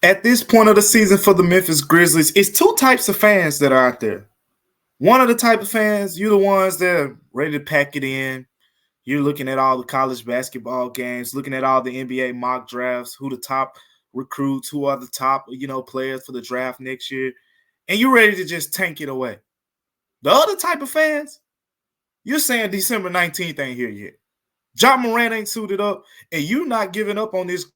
At this point of the season for the Memphis Grizzlies, it's two types of fans that are out there. One of the type of fans, you're the ones that are ready to pack it in. You're looking at all the college basketball games, looking at all the NBA mock drafts, who the top recruits, who are the top, players for the draft next year, and you're ready to just tank it away. The other type of fans, you're saying December 19th ain't here yet. Ja Morant ain't suited up, and you're not giving up on this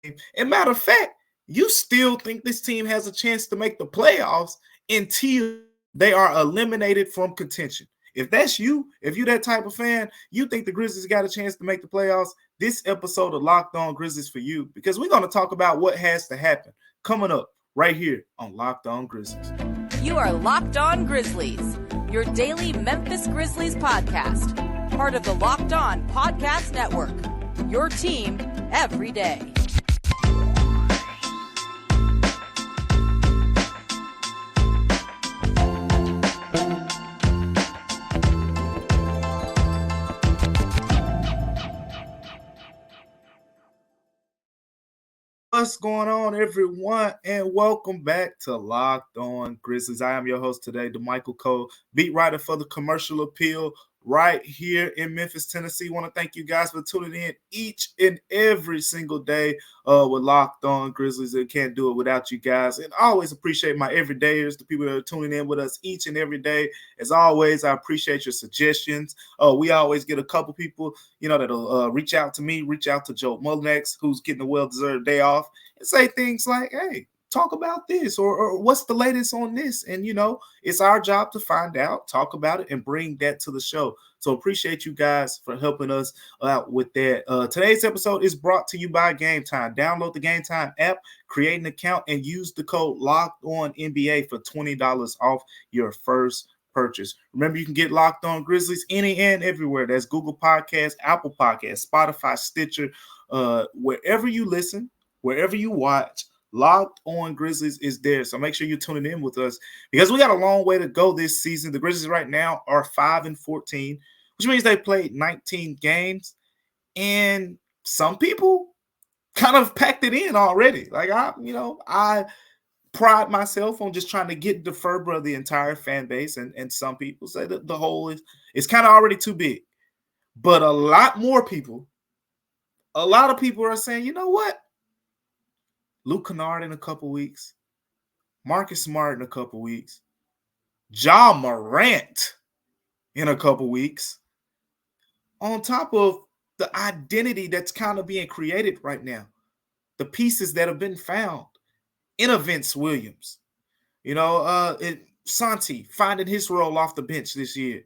game. And matter of fact, you still think this team has a chance to make the playoffs until they are eliminated from contention. If that's you, if you're that type of fan, you think the Grizzlies got a chance to make the playoffs, this episode of Locked On Grizzlies for you, because we're going to talk about what has to happen coming up right here on Locked On Grizzlies. You are Locked On Grizzlies, your daily Memphis Grizzlies podcast, part of the Locked On Podcast Network, your team every day. What's going on, everyone, and welcome back to Locked On Grizzlies. I am your host today, Damichael Cole, beat writer for the Commercial Appeal right here in Memphis, Tennessee. I want to thank you guys for tuning in each and every single day with Locked On Grizzlies. I can't do it without you guys. And I always appreciate my everydayers, the people that are tuning in with us each and every day. As always, I appreciate your suggestions. We always get a couple people, that'll reach out to me, reach out to Joe Mullinex, who's getting a well-deserved day off, and say things like, hey, talk about this or what's the latest on this. And, it's our job to find out, talk about it, and bring that to the show. So appreciate you guys for helping us out with that. Today's episode is brought to you by Gametime. Download the Gametime app, create an account, and use the code LOCKEDONNBA for $20 off your first purchase. Remember, you can get Locked On Grizzlies any and everywhere. That's Google Podcasts, Apple Podcasts, Spotify, Stitcher, wherever you listen, wherever you watch. Locked On Grizzlies is there. So make sure you're tuning in with us because we got a long way to go this season. The Grizzlies right now are 5-14, which means they played 19 games. And some people kind of packed it in already. Like I pride myself on just trying to get the fervor of the entire fan base. And some people say that the whole is kind of already too big. But a lot of people are saying, you know what? Luke Kennard in a couple weeks, Marcus Smart in a couple weeks, Ja Morant in a couple weeks, on top of the identity that's kind of being created right now, the pieces that have been found in Vince Williams, Santi finding his role off the bench this year,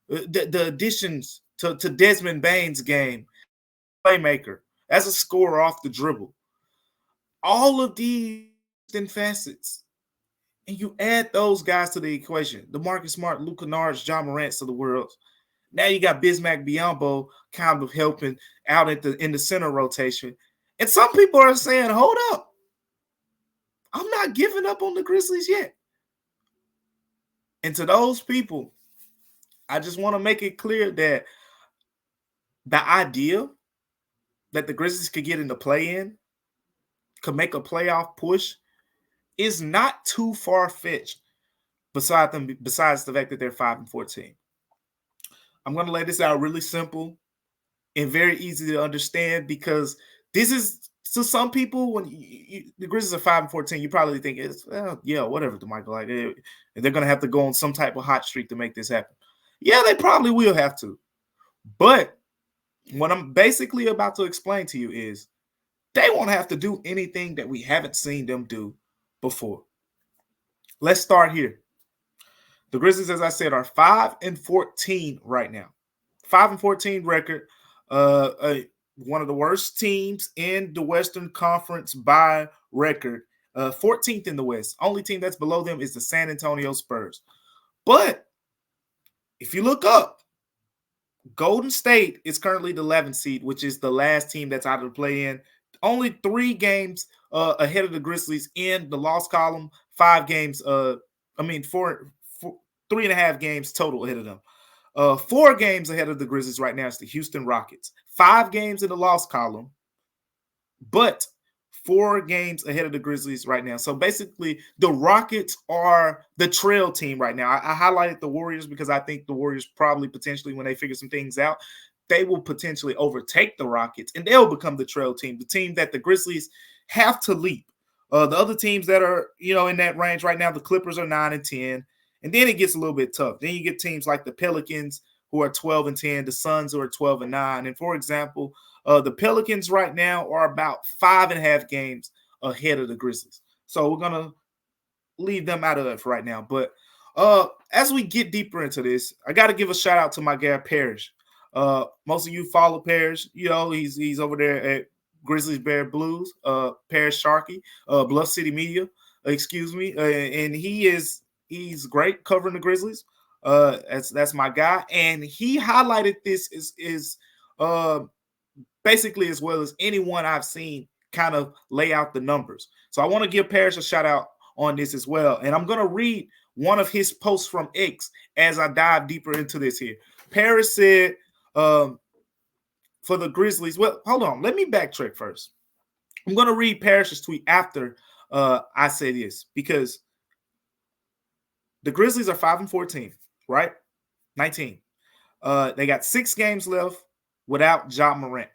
the additions to Desmond Bane's game, playmaker, as a scorer off the dribble. All of these facets, and you add those guys to the equation, the Marcus Smart, Luke Kennard, Ja Morants of the world. Now you got Bismack Biyombo kind of helping out in the center rotation. And some people are saying, hold up, I'm not giving up on the Grizzlies yet. And to those people, I just want to make it clear that the idea that the Grizzlies could get into play-in, could make a playoff push, is not too far-fetched besides the fact that they're 5-14. I'm going to lay this out really simple and very easy to understand, because this is, to some people, when the Grizzlies are 5-14, you probably think it's, whatever, DeMichael. Like, they're going to have to go on some type of hot streak to make this happen. Yeah, they probably will have to. But what I'm basically about to explain to you is, they won't have to do anything that we haven't seen them do before. Let's start here. The Grizzlies, as I said, are 5-14 right now. 5-14 record. One of the worst teams in the Western Conference by record. 14th in the West. Only team that's below them is the San Antonio Spurs. But if you look up, Golden State is currently the 11th seed, which is the last team that's out of the play-in. Only 3 games ahead of the Grizzlies in the loss column. 5 games, 3.5 games total ahead of them. 4 games ahead of the Grizzlies right now is the Houston Rockets. 5 games in the loss column, but 4 games ahead of the Grizzlies right now. So basically, the Rockets are the trail team right now. I highlighted the Warriors because I think the Warriors probably potentially, when they figure some things out, they will potentially overtake the Rockets and they'll become the trail team, the team that the Grizzlies have to leap. The other teams that are, in that range right now, the Clippers are 9-10, and then it gets a little bit tough. Then you get teams like the Pelicans who are 12-10, the Suns who are 12-9. And for example, the Pelicans right now are about 5.5 games ahead of the Grizzlies. So we're going to leave them out of it for right now. But as we get deeper into this, I got to give a shout out to my guy Parrish. Most of you follow Parrish. He's over there at Grizzlies Bear Blues, Parrish Sharkey, Bluff City Media, and he's great covering the Grizzlies. That's my guy, and he highlighted this is basically as well as anyone I've seen kind of lay out the numbers. So I want to give Parrish a shout out on this as well, and I'm going to read one of his posts from X as I dive deeper into this here. Parrish said, for the Grizzlies, well, hold on. Let me backtrack first. I'm going to read Parrish's tweet after I say this, because the Grizzlies are 5-14, right? 19. They got 6 games left without Ja Morant.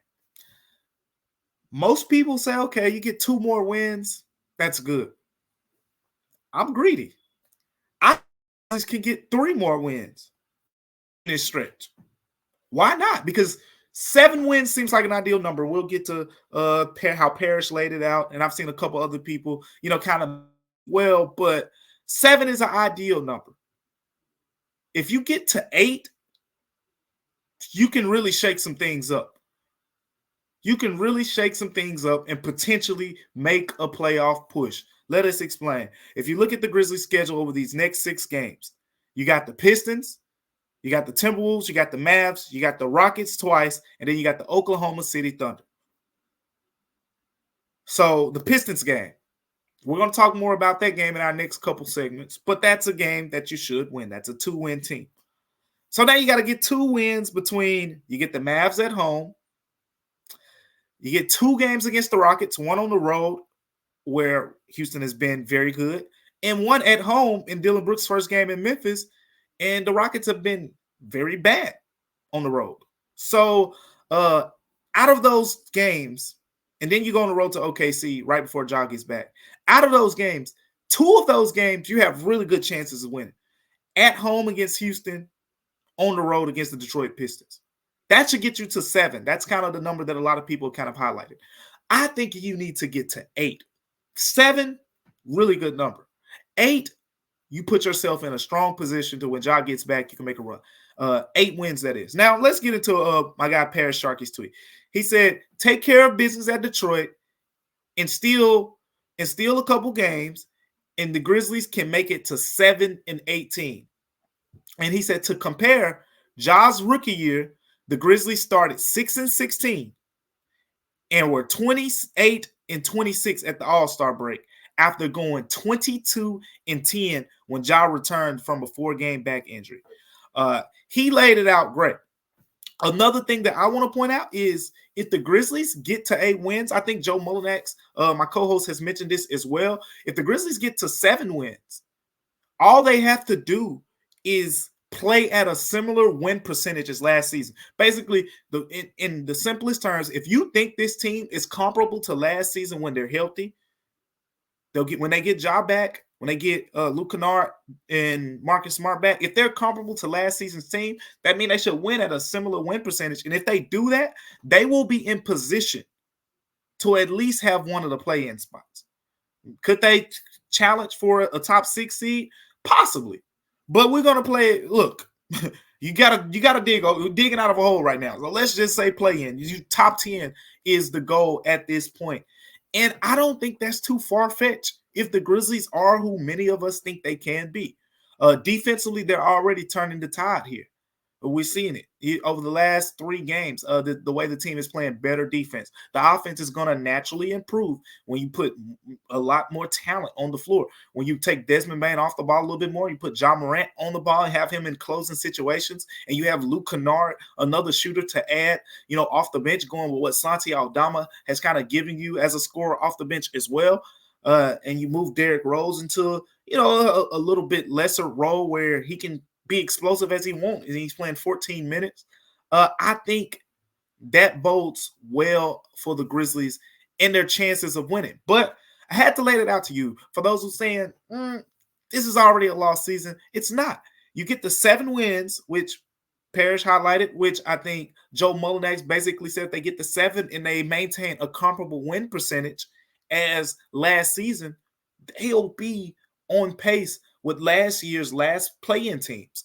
Most people say, okay, you get 2 more wins. That's good. I'm greedy. I can get 3 more wins in this stretch. Why not? Because 7 wins seems like an ideal number. We'll get to how Parrish laid it out, and I've seen a couple other people, kind of but 7 is an ideal number. If you get to 8, you can really shake some things up. You can really shake some things up and potentially make a playoff push. Let us explain. If you look at the Grizzlies' schedule over these next 6 games, you got the Pistons, you got the Timberwolves, you got the Mavs, you got the Rockets twice, and then you got the Oklahoma City Thunder. So the Pistons game, we're going to talk more about that game in our next couple segments, but that's a game that you should win. That's a 2-win team. So now you got to get 2 wins between, you get the Mavs at home, you get 2 games against the Rockets, 1 on the road where Houston has been very good, and 1 at home in Dillon Brooks' first game in Memphis, and the Rockets have been very bad on the road. So out of those games, and then you go on the road to OKC right before Ja gets back. Out of those games, 2 of those games, you have really good chances of winning. At home against Houston, on the road against the Detroit Pistons. That should get you to 7. That's kind of the number that a lot of people kind of highlighted. I think you need to get to 8. 7, really good number. 8, you put yourself in a strong position to when Ja gets back, you can make a run. 8 wins, that is. Now, let's get into my guy Parrish Sharkey's tweet. He said, take care of business at Detroit and steal a couple games, and the Grizzlies can make it to 7-18. And he said, to compare Ja's rookie year, the Grizzlies started 6-16 and were 28-26 at the All-Star break after going 22-10 when Ja returned from a 4-game back injury. He laid it out great. Another thing that I want to point out is if the Grizzlies get to 8 wins, I think Joe Mullinax, my co-host, has mentioned this as well. If the Grizzlies get to 7 wins, all they have to do is play at a similar win percentage as last season. Basically, in the simplest terms, if you think this team is comparable to last season when they're healthy, when they get Ja back, when they get Luke Kennard and Marcus Smart back, if they're comparable to last season's team, that means they should win at a similar win percentage. And if they do that, they will be in position to at least have one of the play-in spots. Could they challenge for a top 6 seed? Possibly. But we're gonna play it. Look, you gotta dig. We're digging out of a hole right now. So let's just say play in. Top 10 is the goal at this point. And I don't think that's too far-fetched if the Grizzlies are who many of us think they can be. Defensively, they're already turning the tide here. We're seeing it over the last 3 games. The way the team is playing better defense, the offense is going to naturally improve when you put a lot more talent on the floor. When you take Desmond Bane off the ball a little bit more, you put Ja Morant on the ball and have him in closing situations, and you have Luke Kennard, another shooter to add, off the bench, going with what Santi Aldama has kind of given you as a scorer off the bench as well. And you move Derrick Rose into, a little bit lesser role where he can be explosive as he wants, and he's playing 14 minutes. I think that bodes well for the Grizzlies and their chances of winning. But I had to lay it out to you. For those who are saying, this is already a lost season, it's not. You get the 7 wins, which Parrish highlighted, which I think Joe Mullinax basically said they get the 7 and they maintain a comparable win percentage as last season, they'll be on pace with last year's last play-in teams.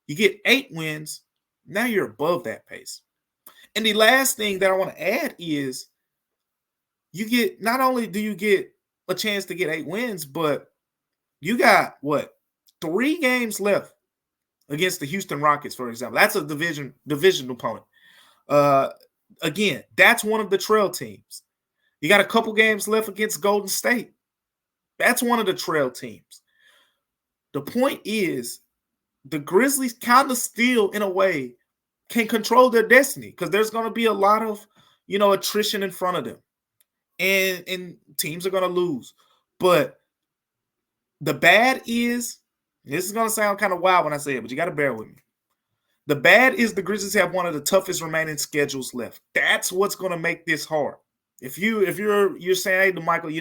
You get 8 wins, now you're above that pace. And the last thing that I want to add is not only do you get a chance to get 8 wins, but you got 3 games left against the Houston Rockets, for example. That's a division opponent. Again, that's one of the trail teams. You got a couple games left against Golden State. That's one of the trail teams. The point is, the Grizzlies kind of still, in a way, can control their destiny because there's going to be a lot of, attrition in front of them. And teams are going to lose. But the bad is, this is going to sound kind of wild when I say it, but you got to bear with me. The bad is the Grizzlies have one of the toughest remaining schedules left. That's what's going to make this hard. If you're saying, hey, Damichael,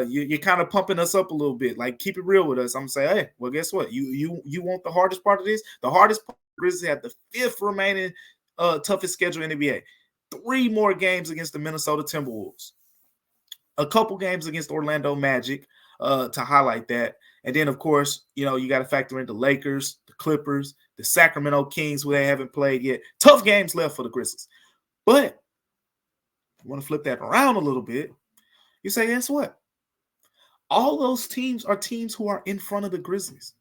you're kind of pumping us up a little bit. Like, keep it real with us. I'm going to say, hey, well, guess what? You want the hardest part of this? The hardest part, the Grizzlies have the 5th remaining toughest schedule in the NBA. 3 more games against the Minnesota Timberwolves. A couple games against Orlando Magic to highlight that. And then, of course, you got to factor in the Lakers, the Clippers, the Sacramento Kings, who they haven't played yet. Tough games left for the Grizzlies. But I want to flip that around a little bit. You say, guess what? All those teams are teams who are in front of the Grizzlies.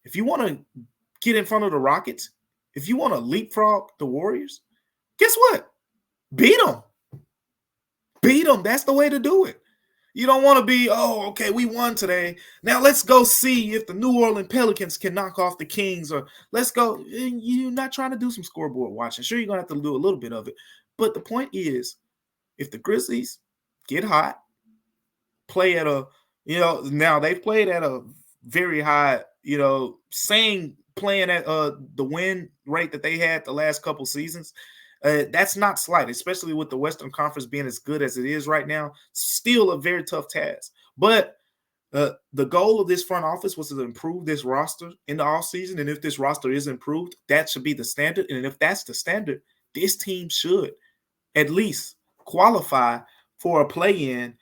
If you want to get in front of the Rockets, if you want to leapfrog the Warriors, guess what? Beat them. Beat them. That's the way to do it. You don't want to be, okay, we won today. Now let's go see if the New Orleans Pelicans can knock off the Kings, or let's go. You're not trying to do some scoreboard watching. Sure, you're going to have to do a little bit of it. But the point is, if the Grizzlies get hot, play at a, now they've played at a very high, playing at the win rate that they had the last couple seasons. That's not slight, especially with the Western Conference being as good as it is right now. Still a very tough task. But the goal of this front office was to improve this roster in the offseason. And if this roster is improved, that should be the standard. And if that's the standard, this team should at least qualify for a play-in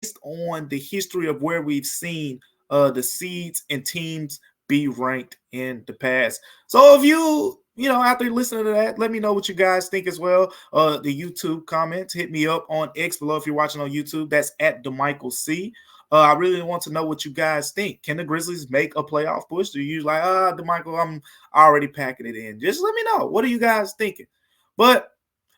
based on the history of where we've seen the seeds and teams be ranked in the past. So if you after listening to that, let me know what you guys think as well. The YouTube comments, hit me up on X below if you're watching on YouTube. That's at Damichael C. I really want to know what you guys think. Can the Grizzlies make a playoff push? Do you like, Damichael, I'm already packing it in? Just let me know. What are you guys thinking? But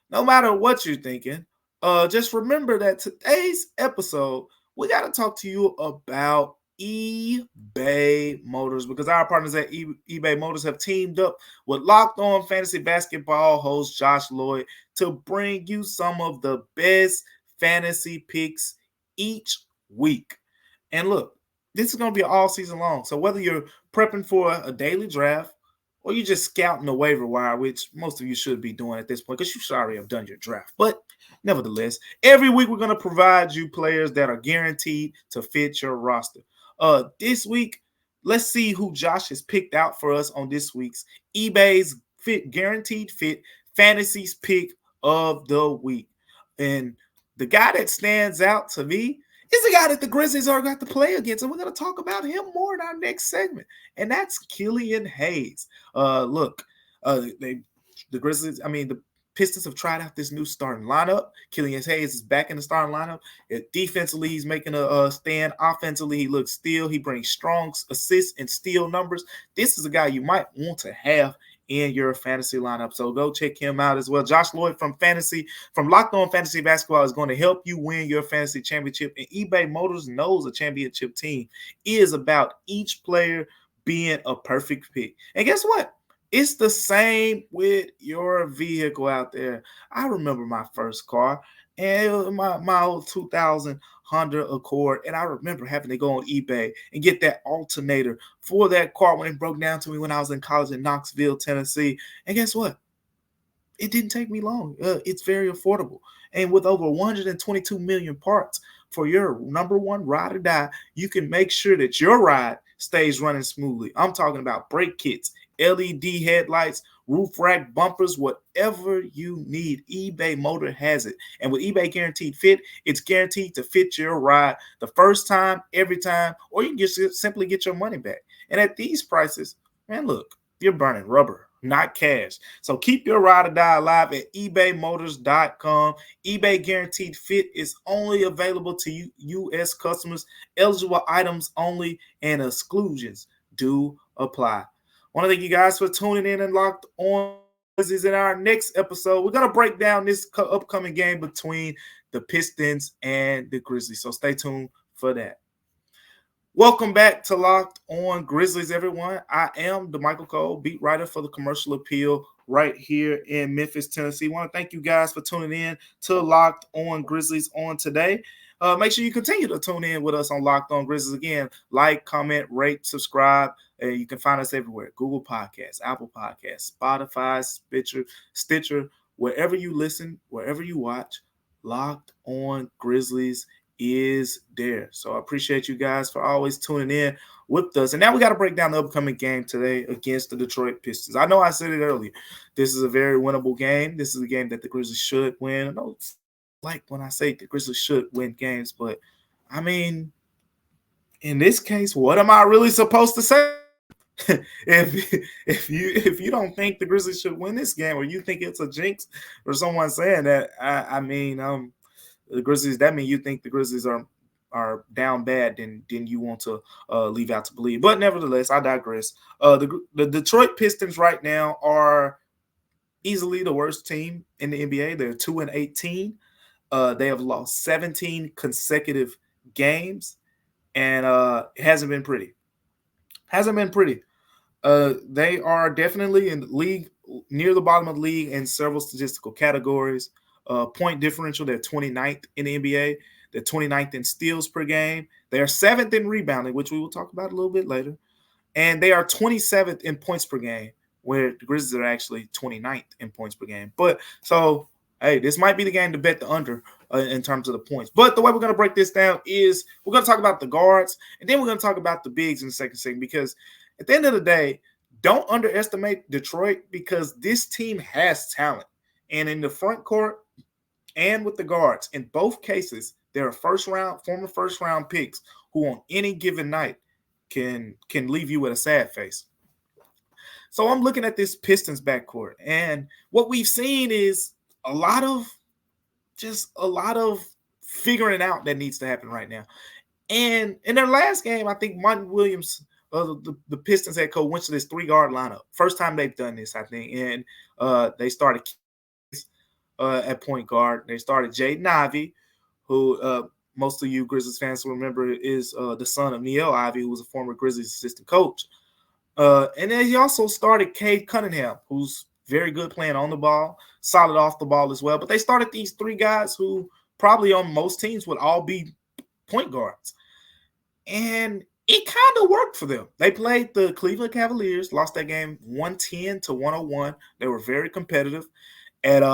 no matter what you're thinking, just remember that today's episode, we got to talk to you about eBay Motors, because our partners at eBay Motors have teamed up with Locked On Fantasy Basketball host Josh Lloyd to bring you some of the best fantasy picks each week. And look, this is going to be all season long. So whether you're prepping for a daily draft or you're just scouting the waiver wire, which most of you should be doing at this point because you should already have done your draft. But nevertheless, every week we're going to provide you players that are guaranteed to fit your roster. This week, let's see who Josh has picked out for us on this week's eBay's Guaranteed Fit Fantasies Pick of the Week. And the guy that stands out to me is the guy that the Grizzlies are going to play against, and we're going to talk about him more in our next segment, and that's Killian Hayes. The Grizzlies, the Pistons have tried out this new starting lineup. Killian Hayes is back in the starting lineup. Defensively, he's making a stand. Offensively, he looks still. He brings strong assists and steal numbers. This is a guy you might want to have in your fantasy lineup. So go check him out as well. Josh Lloyd from Locked On Fantasy Basketball is going to help you win your fantasy championship. And eBay Motors knows a championship team is about each player being a perfect pick. And guess what? It's the same with your vehicle out there. I remember my first car, and it was my old 2000 Honda Accord, and I remember having to go on eBay and get that alternator for that car when it broke down to me when I was in college in Knoxville, Tennessee. And guess what? It didn't take me long. It's very affordable. And with over 122 million parts for your number one ride or die, you can make sure that your ride stays running smoothly. I'm talking about brake kits, LED headlights, roof rack bumpers, whatever you need. eBay Motor has it. And with eBay Guaranteed Fit, it's guaranteed to fit your ride the first time, every time, or you can just simply get your money back. And at these prices, man, look, you're burning rubber, not cash. So keep your ride or die alive at ebaymotors.com. eBay Guaranteed Fit is only available to U.S. customers. Eligible items only, and exclusions do apply. I want to thank you guys for tuning in and Locked On. This is in our next episode. We're going to break down this upcoming game between the Pistons and the Grizzlies. So stay tuned for that. Welcome back to Locked On Grizzlies, everyone. I am Damichael Cole, beat writer for the Commercial Appeal right here in Memphis, Tennessee. I want to thank you guys for tuning in to Locked On Grizzlies on today. Make sure you continue to tune in with us on Locked On Grizzlies. Again, like, comment, rate, subscribe. You can find us everywhere. Google Podcasts, Apple Podcasts, Spotify, Stitcher, wherever you listen, wherever you watch, Locked On Grizzlies is there. So I appreciate you guys for always tuning in with us. And now we got to break down the upcoming game today against the Detroit Pistons. I know I said it earlier. This is a very winnable game. This is a game that the Grizzlies should win. I know it's like when I say the Grizzlies should win games, but I mean, in this case, what am I really supposed to say? if you don't think the Grizzlies should win this game, or you think it's a jinx, or someone saying that, the Grizzlies, that means you think the Grizzlies are down bad, then you want to leave out to believe. But nevertheless, I digress. The Detroit Pistons right now are easily the worst team in the NBA. They're 2-18. They have lost 17 consecutive games, and it hasn't been pretty. They are definitely in the league, near the bottom of the league in several statistical categories. Point differential, they're 29th in the NBA. They're 29th in steals per game. They are 7th in rebounding, which we will talk about a little bit later. And they are 27th in points per game, where the Grizzlies are actually 29th in points per game. But so, hey, this might be the game to bet the under in terms of the points. But the way we're going to break this down is we're going to talk about the guards, and then we're going to talk about the bigs in the second segment, because at the end of the day, don't underestimate Detroit, because this team has talent. And in the front court and with the guards, in both cases, there are former first-round picks who on any given night can leave you with a sad face. So I'm looking at this Pistons backcourt, and what we've seen is a lot of figuring out that needs to happen right now. And in their last game, I think Martin Williams, the Pistons head coach, went to this 3-guard lineup. First time they've done this, I think. And they started at point guard. They started Jaden Ivey, who most of you Grizzlies fans will remember is the son of Niele Ivey, who was a former Grizzlies assistant coach. And then he also started Cade Cunningham, who's very good playing on the ball, solid off the ball as well. But they started these 3 guys who probably on most teams would all be point guards. And it kind of worked for them. They played the Cleveland Cavaliers, lost that game 110-101. They were very competitive. And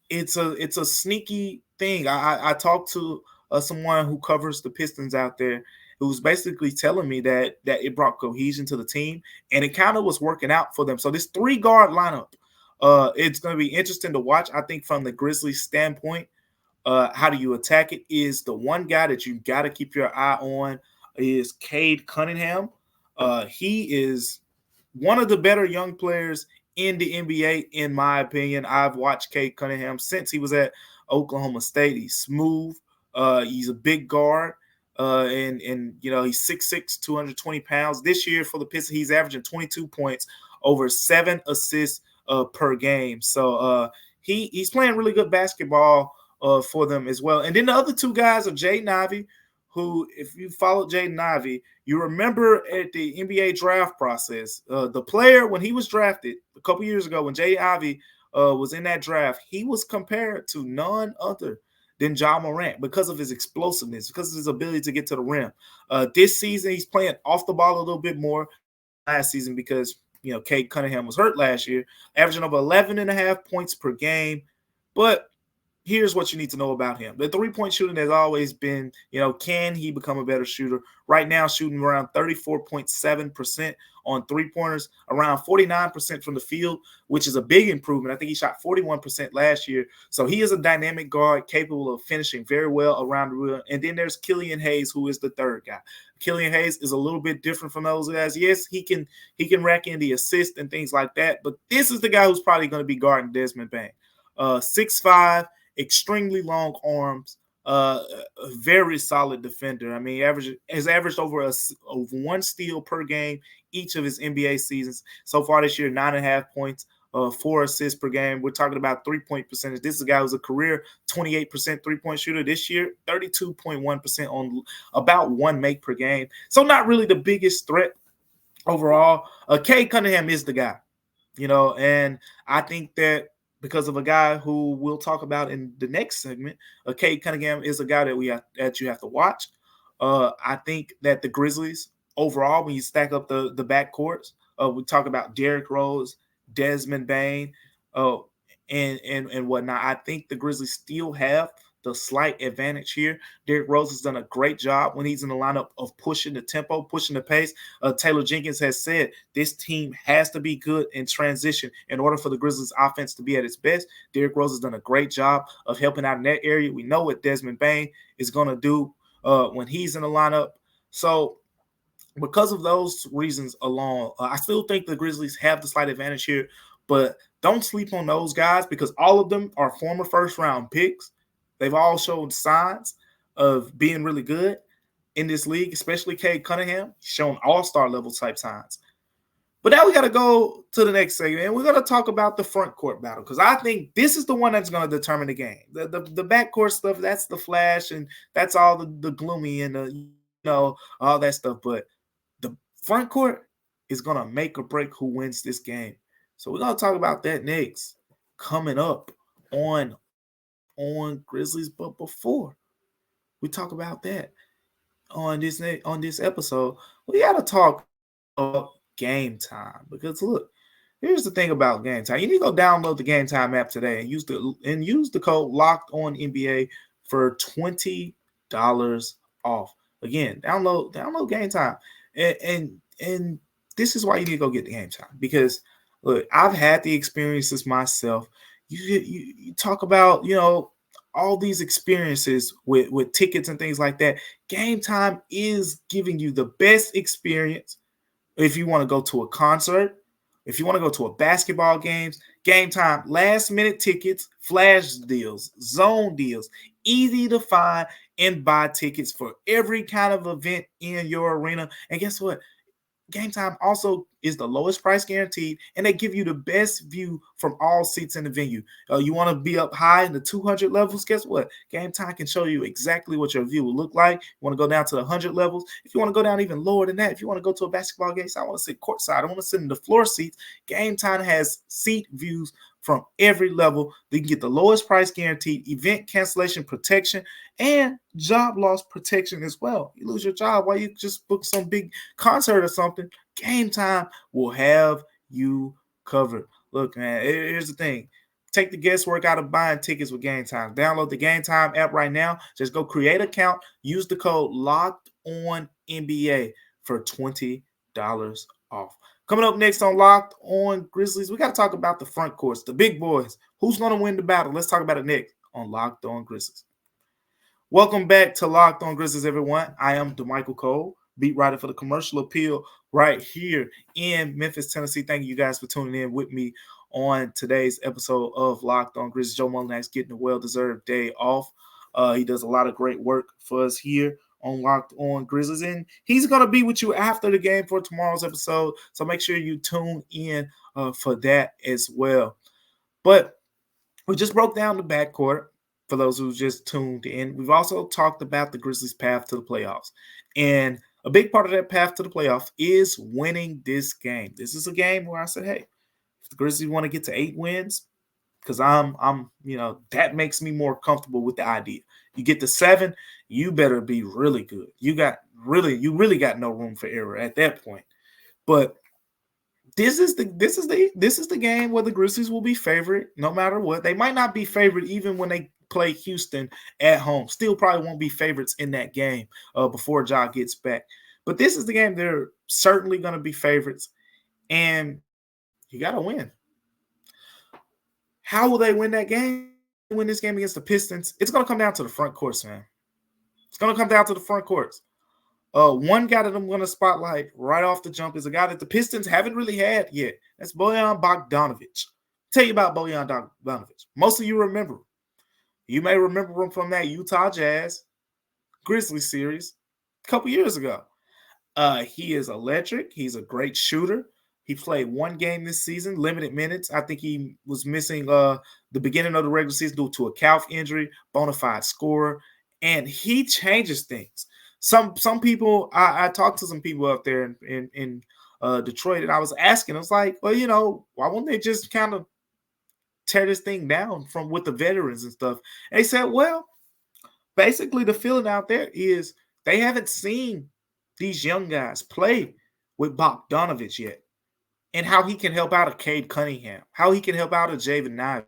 it's a sneaky thing. I talked to someone who covers the Pistons out there, who was basically telling me that it brought cohesion to the team, and it kind of was working out for them. So this 3-guard lineup, it's going to be interesting to watch. I think from the Grizzlies standpoint, how do you attack it is the one guy that you got to keep your eye on is Cade Cunningham. He is one of the better young players in the NBA, in my opinion. I've watched Cade Cunningham since he was at Oklahoma State. He's smooth. He's a big guard. And he's 6'6", 220 pounds. This year for the Pistons, he's averaging 22 points, over 7 assists per game. So he's playing really good basketball for them as well. And then the other two guys are Jaden Ivey, who, if you followed Jaden Ivey, you remember at the NBA draft process, the player, when he was drafted a couple years ago, when Jaden Ivey was in that draft, he was compared to none other than Ja Morant because of his explosiveness, because of his ability to get to the rim. This season, he's playing off the ball a little bit more last season because, Cade Cunningham was hurt last year, averaging over 11.5 points per game. But here's what you need to know about him. The three-point shooting has always been, can he become a better shooter? Right now, shooting around 34.7% on three-pointers, around 49% from the field, which is a big improvement. I think he shot 41% last year. So he is a dynamic guard capable of finishing very well around the rim. And then there's Killian Hayes, who is the third guy. Killian Hayes is a little bit different from those guys. Yes, he can rack in the assist and things like that, but this is the guy who's probably going to be guarding Desmond Bane. 6'5", extremely long arms, a very solid defender. I mean, has averaged over 1 steal per game each of his NBA seasons. So far this year, 9.5 points, 4 assists per game. We're talking about three-point percentage. This is a guy who's a career 28% three-point shooter. This year, 32.1% on about 1 make per game. So not really the biggest threat overall. Cade Cunningham is the guy, and I think that because of a guy who we'll talk about in the next segment, Cade Cunningham is a guy that you have to watch. I think that the Grizzlies overall, when you stack up the backcourts, we talk about Derrick Rose, Desmond Bane, and whatnot. I think the Grizzlies still have the slight advantage here. Derrick Rose has done a great job when he's in the lineup of pushing the tempo, pushing the pace. Taylor Jenkins has said this team has to be good in transition in order for the Grizzlies offense to be at its best. Derrick Rose has done a great job of helping out in that area. We know what Desmond Bane is going to do when he's in the lineup. So because of those reasons alone, I still think the Grizzlies have the slight advantage here, but don't sleep on those guys because all of them are former first-round picks. They've all shown signs of being really good in this league, especially Cade Cunningham. He's shown all-star level type signs. But now we got to go to the next segment, and we're going to talk about the front court battle because I think this is the one that's going to determine the game. The backcourt stuff, that's the flash, and that's all the gloomy and all that stuff. But the front court is going to make or break who wins this game. So we're going to talk about that next, coming up on Grizzlies. But before we talk about that on this episode, we got to talk about Gametime because look, here's the thing about Gametime. You need to go download the Gametime app today and use the code LOCKEDONNBA for $20 off. Again, download Gametime, and this is why you need to go get the Gametime because look, I've had the experiences myself. You talk about, all these experiences with tickets and things like that. Gametime is giving you the best experience if you want to go to a concert, if you want to go to a basketball games. Gametime, last-minute tickets, flash deals, zone deals, easy to find and buy tickets for every kind of event in your arena. And guess what? Gametime also is the lowest price guaranteed, and they give you the best view from all seats in the venue. You want to be up high in the 200 levels? Guess what? Gametime can show you exactly what your view will look like. You want to go down to the 100 levels? If you want to go down even lower than that, if you want to go to a basketball game, so I want to sit courtside, I want to sit in the floor seats. Gametime has seat views from every level. They can get the lowest price guaranteed, event cancellation protection, and job loss protection as well. You lose your job while you just book some big concert or something, Gametime will have you covered. Look, man, here's the thing. Take the guesswork out of buying tickets with Gametime. Download the Gametime app right now. Just go create an account. Use the code LOCKEDONNBA for $20 off. Coming up next on Locked On Grizzlies, we got to talk about the front courts, the big boys. Who's going to win the battle? Let's talk about it next on Locked On Grizzlies. Welcome back to Locked On Grizzlies, everyone. I am Damichael Cole, beat writer for the Commercial Appeal right here in Memphis, Tennessee. Thank you guys for tuning in with me on today's episode of Locked On Grizzlies. Joe Mullinax getting a well-deserved day off. He does a lot of great work for us here on Locked On Grizzlies, and he's going to be with you after the game for tomorrow's episode, so make sure you tune in for that as well. But we just broke down the backcourt for those who just tuned in. We've also talked about the Grizzlies' path to the playoffs, and a big part of that path to the playoffs is winning this game. This is a game where I said, hey, if the Grizzlies want to get to 8 wins, because I'm that makes me more comfortable with the idea. You get to 7, you better be really good. You really got no room for error at that point. But this is the game where the Grizzlies will be favored no matter what. They might not be favored even when they play Houston at home. Still probably won't be favorites in that game before Ja gets back. But this is the game they're certainly going to be favorites, and you got to win. How will they win that game? Win this game against the Pistons? It's going to come down to the front courts, man. It's going to come down to the front courts. One guy that I'm going to spotlight right off the jump is a guy that the Pistons haven't really had yet. That's Bojan Bogdanovic. Tell you about Bojan Bogdanovic. Most of you remember him. You may remember him from that Utah Jazz Grizzlies series a couple years ago. He is electric. He's a great shooter. He played one game this season, limited minutes. I think he was missing the beginning of the regular season due to a calf injury, bona fide scorer, and he changes things. Some people, I talked to some people up there in Detroit, and I was asking, I was like, well, why won't they just kind of tear this thing down from with the veterans and stuff? And they said, well, basically the feeling out there is they haven't seen these young guys play with Bogdanovic yet, and how he can help out a Cade Cunningham, how he can help out a Javen Ivey,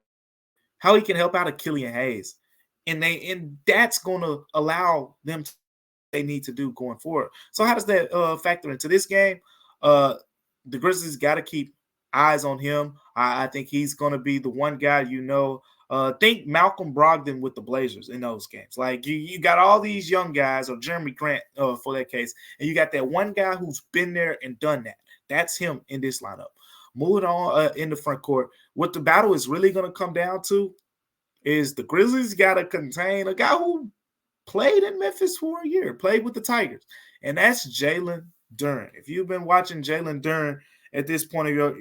how he can help out a Killian Hayes. And that's going to allow them to they need to do going forward. So how does that factor into this game? The Grizzlies got to keep eyes on him. I think he's going to be the one guy, think Malcolm Brogdon with the Blazers in those games. Like you got all these young guys, or Jeremy Grant for that case, and you got that one guy who's been there and done that. That's him in this lineup. Moving on in the front court, what the battle is really going to come down to is the Grizzlies got to contain a guy who played in Memphis for a year, played with the Tigers, and that's Jalen Duren. If you've been watching Jalen Duren at this point of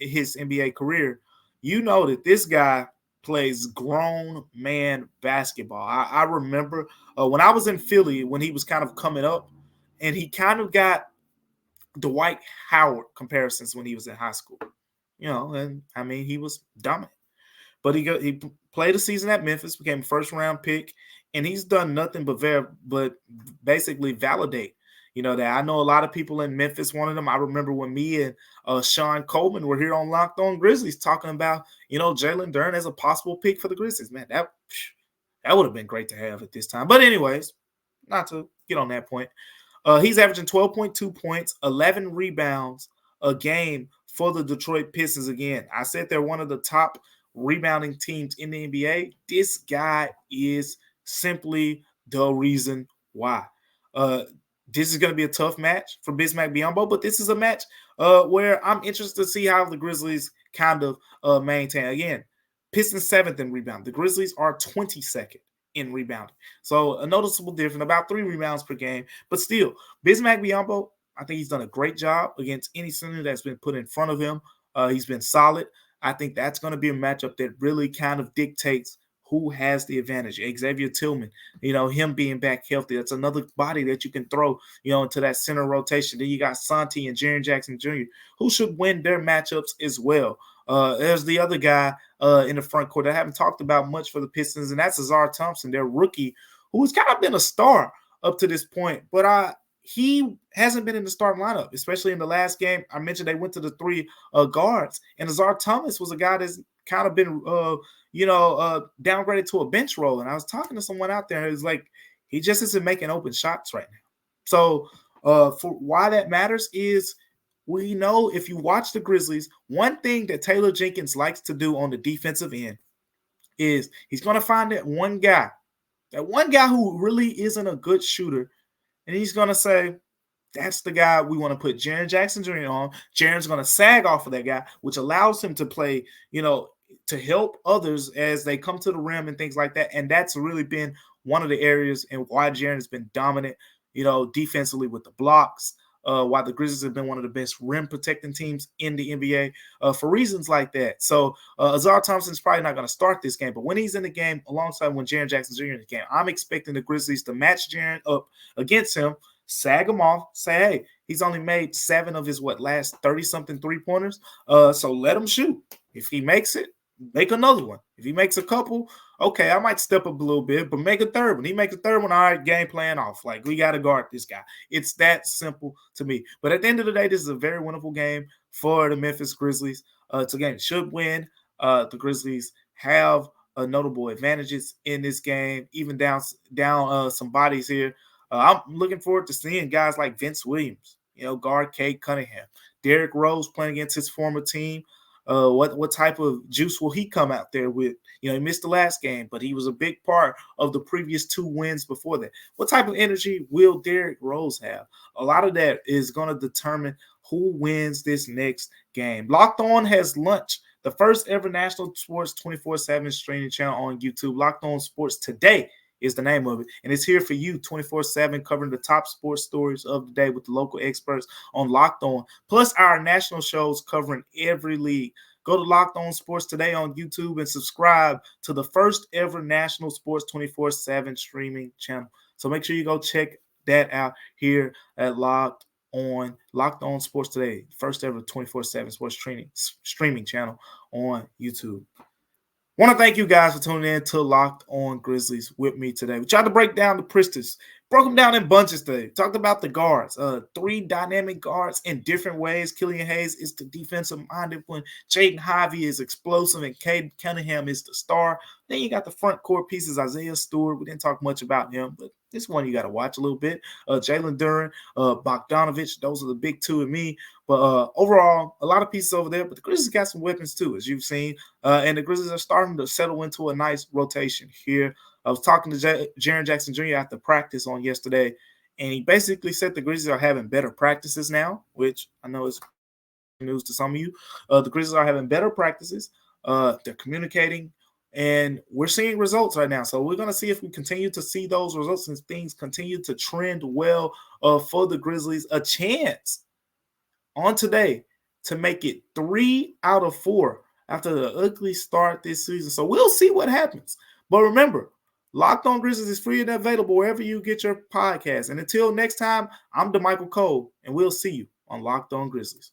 his NBA career, you know that this guy plays grown man basketball. I remember when I was in Philly, when he was kind of coming up, and he kind of got Dwight Howard comparisons when he was in high school. And I mean, he was dominant. But he played a season at Memphis, became a first-round pick, and he's done nothing but basically validate, that I know a lot of people in Memphis wanted him. I remember when me and Sean Coleman were here on Locked On Grizzlies talking about, Jalen Duren as a possible pick for the Grizzlies. Man, that would have been great to have at this time. But anyways, not to get on that point, he's averaging 12.2 points, 11 rebounds a game for the Detroit Pistons. Again, I said they're one of the top rebounding teams in the NBA. This guy is simply the reason why. This is going to be a tough match for Bismack Biyombo, but this is a match where I'm interested to see how the Grizzlies kind of maintain. Again, Pistons 7th in rebound. The Grizzlies are 22nd in rebounding. So a noticeable difference, about 3 rebounds per game. But still, Bismack Biyombo, I think he's done a great job against any center that's been put in front of him. He's been solid. I think that's going to be a matchup that really kind of dictates who has the advantage. Xavier Tillman, him being back healthy, that's another body that you can throw, into that center rotation. Then you got Santi and Jaren Jackson Jr., who should win their matchups as well. There's the other guy in the front court that I haven't talked about much for the Pistons, and that's Azar Thompson, their rookie, who's kind of been a star up to this point. But he hasn't been in the starting lineup, especially in the last game. I mentioned they went to the 3 guards, and Azar Thomas was a guy that's kind of been downgraded to a bench role. And I was talking to someone out there, and it was like he just isn't making open shots right now. So for why that matters is we know if you watch the Grizzlies, one thing that Taylor Jenkins likes to do on the defensive end is he's going to find that one guy who really isn't a good shooter, and he's going to say, That's the guy we want to put Jaren Jackson Jr. on. Jaren's going to sag off of that guy, which allows him to play, to help others as they come to the rim and things like that. And that's really been one of the areas and why Jaren has been dominant, defensively with the blocks, why the Grizzlies have been one of the best rim protecting teams in the NBA for reasons like that. So Azar Thompson's probably not going to start this game, but when he's in the game alongside when Jaren Jackson Jr. in the game, I'm expecting the Grizzlies to match Jaren up against him, sag him off, say, hey, he's only made 7 of his last 30-something three-pointers. So let him shoot. If he makes it, make another one. If he makes a couple, okay, I might step up a little bit, but make a third one. He makes a third one, all right, game plan off. Like, we got to guard this guy. It's that simple to me. But at the end of the day, this is a very winnable game for the Memphis Grizzlies. It's a game that should win. The Grizzlies have notable advantages in this game, even down some bodies here. I'm looking forward to seeing guys like Vince Williams, guard Cade Cunningham, Derrick Rose playing against his former team. What type of juice will he come out there with? He missed the last game, but he was a big part of the previous 2 wins before that. What type of energy will Derrick Rose have? A lot of that is going to determine who wins this next game. Locked On has launched the first ever national sports 24/7 streaming channel on YouTube. Locked On Sports Today is the name of it, and it's here for you 24/7, covering the top sports stories of the day with the local experts on Locked On, plus our national shows covering every league. Go to Locked On Sports Today on YouTube and subscribe to the first ever national sports 24/7 streaming channel. So make sure you go check that out here at Locked On Sports Today, first ever 24/7 sports streaming channel on YouTube. Want to thank you guys for tuning in to Locked On Grizzlies with me today. We tried to break down the Pistons, broke them down in bunches today. Talked about the guards, 3 dynamic guards in different ways. Killian Hayes is the defensive-minded one. Jaden Ivey is explosive, and Cade Cunningham is the star. Then you got the front court pieces, Isaiah Stewart. We didn't talk much about him, but this one you got to watch a little bit. Jalen Duren, Bogdanovich, those are the big 2 of me. But overall, a lot of pieces over there. But the Grizzlies got some weapons too, as you've seen. And the Grizzlies are starting to settle into a nice rotation here. I was talking to Jaren Jackson Jr. after practice on yesterday, and he basically said the Grizzlies are having better practices now, which I know is news to some of you. The Grizzlies are having better practices. They're communicating, and we're seeing results right now. So we're going to see if we continue to see those results and things continue to trend well for the Grizzlies. A chance on today to make it 3 out of 4 after the ugly start this season. So we'll see what happens. But remember, Locked On Grizzlies is free and available wherever you get your podcast. And until next time, I'm Damichael Cole, and we'll see you on Locked On Grizzlies.